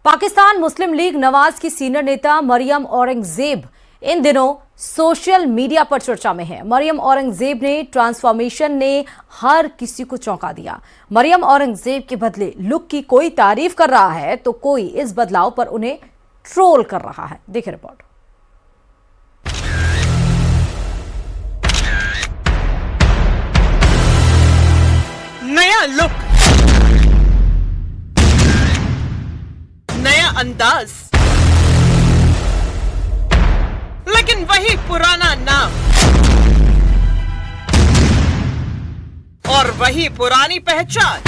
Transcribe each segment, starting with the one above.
पाकिस्तान मुस्लिम league Nawaz की senior नेता मरियम औरंगजेब इन दिनों सोशल मीडिया पर चर्चा में है। मरियम औरंगजेब ने ट्रांसफॉर्मेशन ने हर किसी को चौंका दिया। मरियम औरंगजेब के बदले लुक की कोई तारीफ कर रहा है तो कोई इस बदलाव पर उन्हें ट्रोल कर रहा है। देखिए रिपोर्ट। नया लुक, नया अंदाज, लेकिन वही पुराना नाम और वही पुरानी पहचान।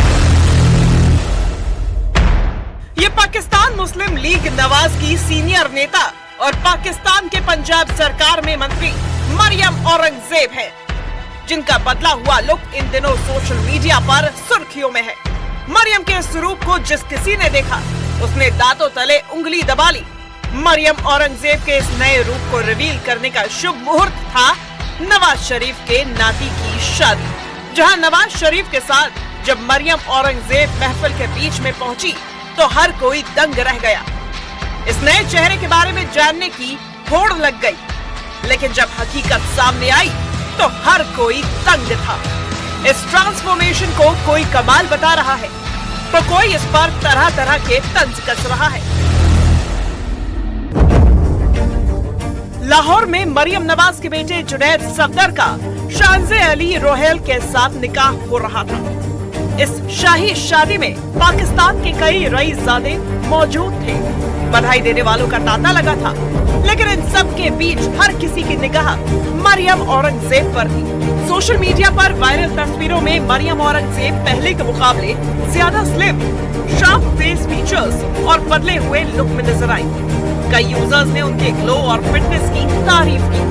ये पाकिस्तान मुस्लिम लीग नवाज की सीनियर नेता और पाकिस्तान के पंजाब सरकार में मंत्री मरियम औरंगजेब है, जिनका बदला हुआ लुक इन दिनों सोशल मीडिया पर सुर्खियों में है। मरियम के इस रूप को जिस किसी ने देखा उसने दांतों तले उंगली दबा ली। मरियम औरंगजेब के इस नए रूप को रिवील करने का शुभ मुहूर्त था नवाज शरीफ के नाती की शादी, जहां नवाज शरीफ के साथ जब मरियम औरंगजेब महफिल के बीच में पहुंची तो हर कोई दंग रह गया। इस नए चेहरे के बारे में जानने की होड़ लग गई, लेकिन जब हकीकत सामने आई तो हर कोई तंग था। इस ट्रांसफॉर्मेशन को कोई कमाल बता रहा है तो कोई इस पर तरह तरह के तंज कस रहा है। लाहौर में मरियम नवाज के बेटे जुनैद सफदर का शानजे अली रोहेल के साथ निकाह हो रहा था। इस शाही शादी में पाकिस्तान के कई रईसजादे मौजूद थे। बधाई देने वालों का तांता लगा था, लेकिन इन सब के बीच हर किसी की निगाह मरियम औरंगजेब पर थी। सोशल मीडिया पर वायरल तस्वीरों में मरियम औरंगजेब पहले के मुकाबले ज्यादा स्लिम, शार्प फेस फीचर्स और बदले हुए लुक में नजर आई। कई यूजर्स ने उनके ग्लो और फिटनेस की तारीफ की,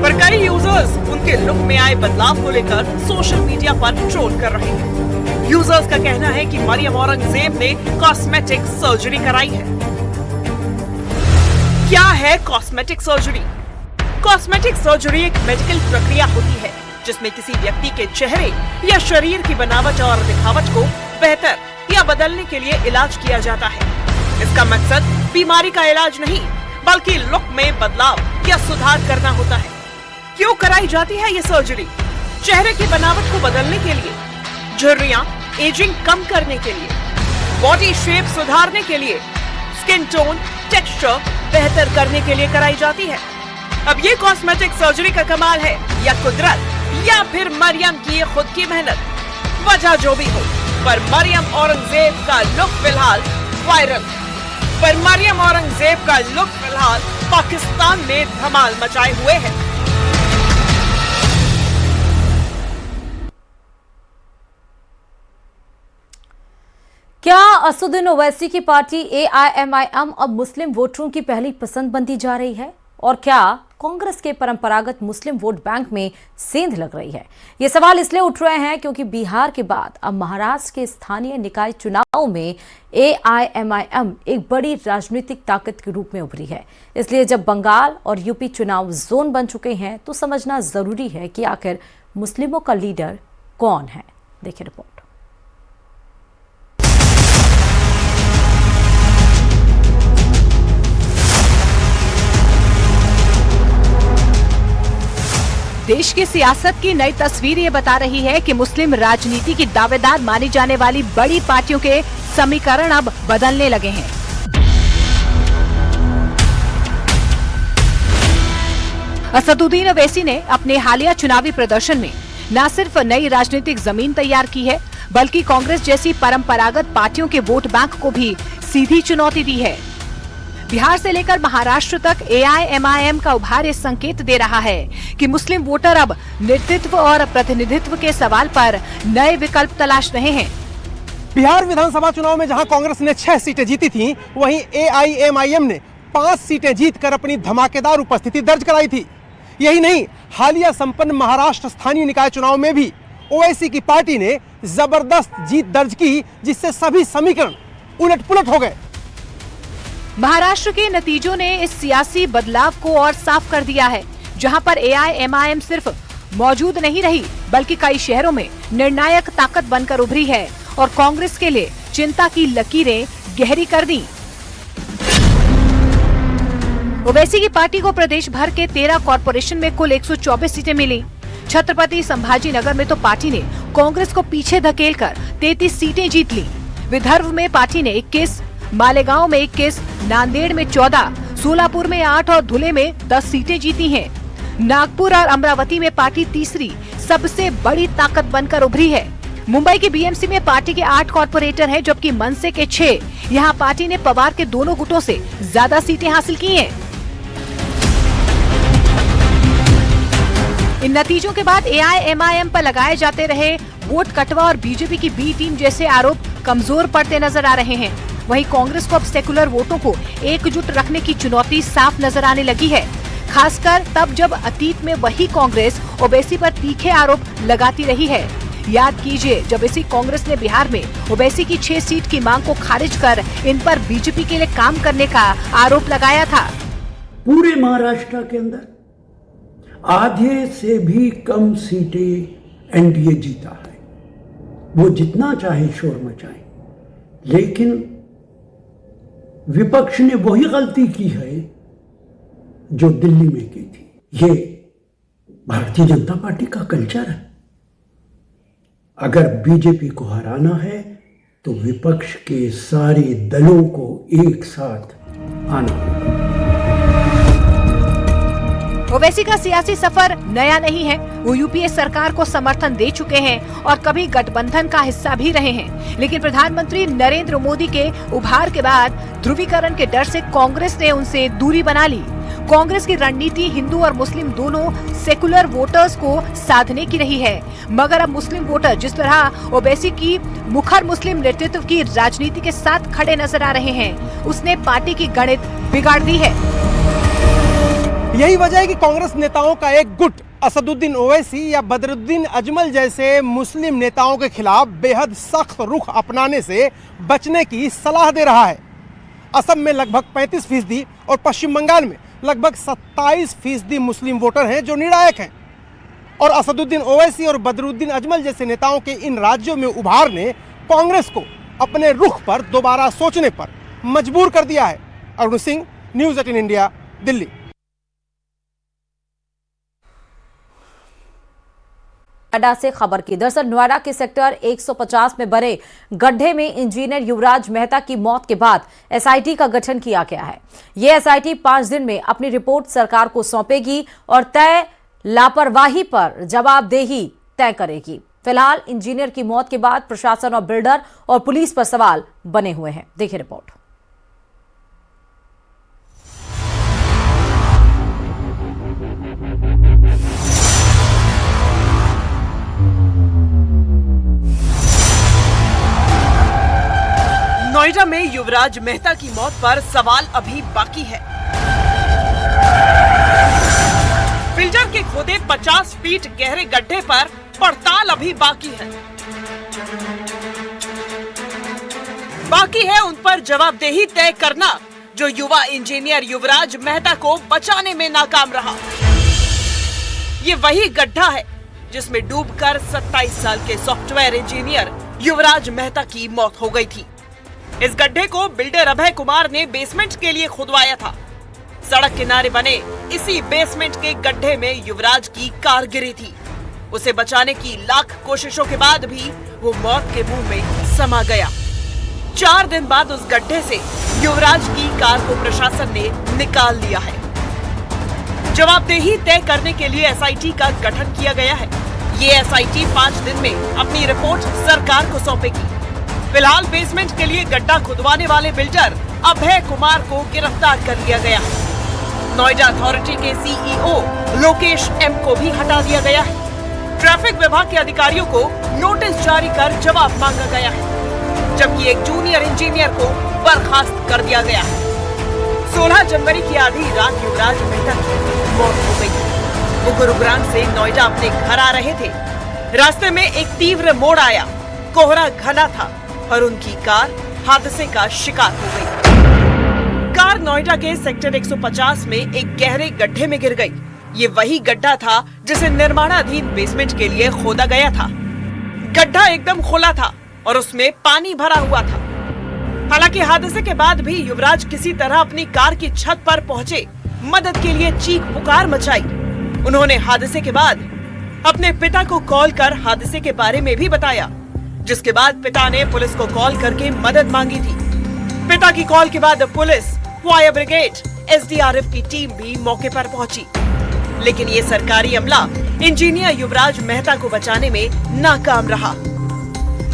पर कई यूजर्स उनके लुक में आए बदलाव को लेकर सोशल मीडिया पर ट्रोल कर रहे हैं। यूजर्स का कहना है कि मरियम औरंगजेब ने कॉस्मेटिक सर्जरी कराई है। क्या है कॉस्मेटिक सर्जरी? कॉस्मेटिक सर्जरी एक मेडिकल प्रक्रिया होती है जिसमें किसी व्यक्ति के चेहरे या शरीर की बनावट और दिखावट को बेहतर या बदलने के लिए इलाज किया जाता है। इसका मकसद बीमारी का इलाज नहीं, बल्कि लुक में बदलाव या सुधार करना होता है। क्यों कराई जाती है ये सर्जरी? चेहरे की बनावट को बदलने के लिए, झुर्रियां, एजिंग कम करने के लिए, बॉडी शेप सुधारने के लिए, स्किन टोन, टेक्सचर बेहतर करने के लिए कराई जाती है। अब ये कॉस्मेटिक सर्जरी का कमाल है या कुदरत या फिर मरियम की खुद की मेहनत, वजह जो भी हो, पर मरियम औरंगजेब का लुक फिलहाल वायरल है। पर मरियम औरंगजेब का लुक फिलहाल पाकिस्तान में धमाल मचाए हुए है। क्या असदुद्दीन ओवैसी की पार्टी AIMIM अब मुस्लिम वोटरों की पहली पसंद बनती जा रही है? और क्या कांग्रेस के परंपरागत मुस्लिम वोट बैंक में सेंध लग रही है? ये सवाल इसलिए उठ रहे हैं क्योंकि बिहार के बाद अब महाराष्ट्र के स्थानीय निकाय चुनाव में AIMIM एक बड़ी राजनीतिक ताकत के रूप में उभरी है। इसलिए जब बंगाल और यूपी चुनाव जोन बन चुके हैं तो समझना जरूरी है कि आखिर मुस्लिमों का लीडर कौन है। देखिए रिपोर्ट। देश की सियासत की नई तस्वीर ये बता रही है कि मुस्लिम राजनीति की दावेदार मानी जाने वाली बड़ी पार्टियों के समीकरण अब बदलने लगे हैं। असदुद्दीन ओवैसी ने अपने हालिया चुनावी प्रदर्शन में न सिर्फ नई राजनीतिक जमीन तैयार की है, बल्कि कांग्रेस जैसी परंपरागत पार्टियों के वोट बैंक को भी सीधी चुनौती दी है। बिहार से लेकर महाराष्ट्र तक AIMIM का उभार इस संकेत दे रहा है कि मुस्लिम वोटर अब नेतृत्व और प्रतिनिधित्व के सवाल पर नए विकल्प तलाश रहे हैं। बिहार विधानसभा चुनाव में जहां कांग्रेस ने 6 सीटें जीती थीं, वहीं AIMIM ने 5 सीटें जीतकर अपनी धमाकेदार उपस्थिति दर्ज कराई थी। यही नहीं, हालिया संपन्न महाराष्ट्र स्थानीय निकाय चुनाव में भी ओवैसी की पार्टी ने जबरदस्त जीत दर्ज की, जिससे सभी समीकरण उलट-पुलट हो गए। महाराष्ट्र के नतीजों ने इस सियासी बदलाव को और साफ कर दिया है, जहां पर AIMIM सिर्फ मौजूद नहीं रही, बल्कि कई शहरों में निर्णायक ताकत बनकर उभरी है और कांग्रेस के लिए चिंता की लकीरें गहरी कर दी। ओवैसी की पार्टी को प्रदेश भर के 13 कॉर्पोरेशन में कुल 124 सीटें मिली। छत्रपति संभाजी नगर में तो पार्टी ने कांग्रेस को पीछे धकेलकर 33 सीटें जीत ली। विदर्भ में पार्टी ने 21, मालेगांव में 21, नांदेड़ में 14, सोलापुर में 8 और धुले में 10 सीटें जीती हैं। नागपुर और अमरावती में पार्टी तीसरी सबसे बड़ी ताकत बनकर उभरी है। मुंबई के बीएमसी में पार्टी के 8 कॉर्पोरेटर हैं, जबकि मनसे के 6। यहां पार्टी ने पवार के दोनों गुटों से ज्यादा सीटें हासिल की हैं। इन नतीजों के बाद एआईएमआईएम पर लगाए जाते रहे वोट कटवा और बीजेपी की बी टीम जैसे आरोप कमजोर पड़ते नजर आ रहे हैं। वहीं कांग्रेस को अब सेकुलर वोटों को एकजुट रखने की चुनौती साफ नजर आने लगी है, खासकर तब जब अतीत में वही कांग्रेस ओवैसी पर तीखे आरोप लगाती रही है। याद कीजिए, जब इसी कांग्रेस ने बिहार में ओवैसी की 6 सीट की मांग को खारिज कर इन पर बीजेपी के लिए काम करने का आरोप लगाया था। पूरे महाराष्ट्र के अंदर आधे से भी कम सीटें एनडीए जीता है। वो जितना चाहे शोर मचाए, लेकिन विपक्ष ने वही गलती की है जो दिल्ली में की थी। ये भारतीय जनता पार्टी का कल्चर है। अगर बीजेपी को हराना है तो विपक्ष के सारे दलों को एक साथ आना होगा। ओवैसी का सियासी सफर नया नहीं है। वो यूपीए सरकार को समर्थन दे चुके हैं और कभी गठबंधन का हिस्सा भी रहे हैं। लेकिन प्रधानमंत्री नरेंद्र मोदी के उभार के बाद ध्रुवीकरण के डर से कांग्रेस ने उनसे दूरी बना ली। कांग्रेस की रणनीति हिंदू और मुस्लिम दोनों सेकुलर वोटर्स को साधने की रही है, मगर अब मुस्लिम वोटर जिस तरह ओवैसी की मुखर मुस्लिम नेतृत्व की राजनीति के साथ खड़े नजर आ रहे हैं, उसने पार्टी की गणित बिगाड़ दी है। यही वजह है कि कांग्रेस नेताओं का एक गुट असदुद्दीन ओवैसी या बदरुद्दीन अजमल जैसे मुस्लिम नेताओं के खिलाफ बेहद सख्त रुख अपनाने से बचने की सलाह दे रहा है। असम में लगभग 35% और पश्चिम बंगाल में लगभग 27% मुस्लिम वोटर हैं जो निर्णायक हैं। और असदुद्दीन ओवैसी और बदरुद्दीन अजमल जैसे नेताओं के इन राज्यों में उभार ने कांग्रेस को अपने रुख पर दोबारा सोचने पर मजबूर कर दिया है। Arun Singh, news 18 India, Delhi. नोएडा से खबर की। दरअसल नोएडा के सेक्टर 150 में बने गड्ढे में इंजीनियर युवराज मेहता की मौत के बाद एसआईटी का गठन किया गया है। यह एसआईटी 5 दिन में अपनी रिपोर्ट सरकार को सौंपेगी और तय लापरवाही पर जवाबदेही तय करेगी। फिलहाल इंजीनियर की मौत के बाद प्रशासन और बिल्डर और पुलिस पर सवाल बने हुए हैं। देखिए रिपोर्ट। नोएडा में युवराज मेहता की मौत पर सवाल अभी बाकी है। बिल्डर के खोदे 50 फीट गहरे गड्ढे पर पड़ताल अभी बाकी है। बाकी है उन पर जवाबदेही तय करना जो युवा इंजीनियर युवराज मेहता को बचाने में नाकाम रहा। ये वही गड्ढा है जिसमें डूबकर 27 साल के सॉफ्टवेयर इंजीनियर युवराज मेहता की मौत हो गई थी। इस गड्ढे को बिल्डर अभय कुमार ने बेसमेंट के लिए खुदवाया था। सड़क किनारे बने इसी बेसमेंट के गड्ढे में युवराज की कार गिरी थी। उसे बचाने की लाख कोशिशों के बाद भी वो मौत के मुंह में समा गया। 4 दिन बाद उस गड्ढे से युवराज की कार को प्रशासन ने निकाल लिया है। जवाबदेही तय करने के लिए एसआईटी का गठन किया गया है। ये एसआईटी 5 दिन में अपनी रिपोर्ट सरकार को सौंपेगी। फिलहाल बेसमेंट के लिए गड्ढा खुदवाने वाले बिल्डर अभय कुमार को गिरफ्तार कर लिया गया है। नोएडा अथॉरिटी के सीईओ लोकेश एम को भी हटा दिया गया है। ट्रैफिक विभाग के अधिकारियों को नोटिस जारी कर जवाब मांगा गया है, जबकि एक जूनियर इंजीनियर को बर्खास्त कर दिया गया है। 16 जनवरी की आधी रात युवराज मेहता की मौत हो गई। वो गुरुग्राम से नोएडा अपने घर आ रहे थे। रास्ते में एक तीव्र मोड़ आया, कोहरा घना था और उनकी कार हादसे का शिकार हो गई। कार नोएडा के सेक्टर 150 में एक गहरे गड्ढे में गिर गई। ये वही गड्ढा था जिसे निर्माणाधीन बेसमेंट के लिए खोदा गया था। गड्ढा एकदम खुला था और उसमें पानी भरा हुआ था। हालांकि हादसे के बाद भी युवराज किसी तरह अपनी कार की छत पर पहुंचे मदद के लिए चीख पुकार मचाई। उन्होंने हादसे के बाद अपने पिता को कॉल कर हादसे के बारे में भी बताया, जिसके बाद पिता ने पुलिस को कॉल करके मदद मांगी थी। पिता की कॉल के बाद पुलिस, फायर ब्रिगेड, एसडीआरएफ की टीम भी मौके पर पहुंची, लेकिन ये सरकारी अमला इंजीनियर युवराज मेहता को बचाने में नाकाम रहा।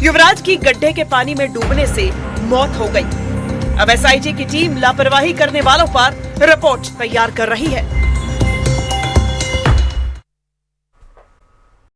युवराज की गड्ढे के पानी में डूबने से मौत हो गई। अब एसआईटी की टीम लापरवाही करने वालों पर रिपोर्ट तैयार कर रही है।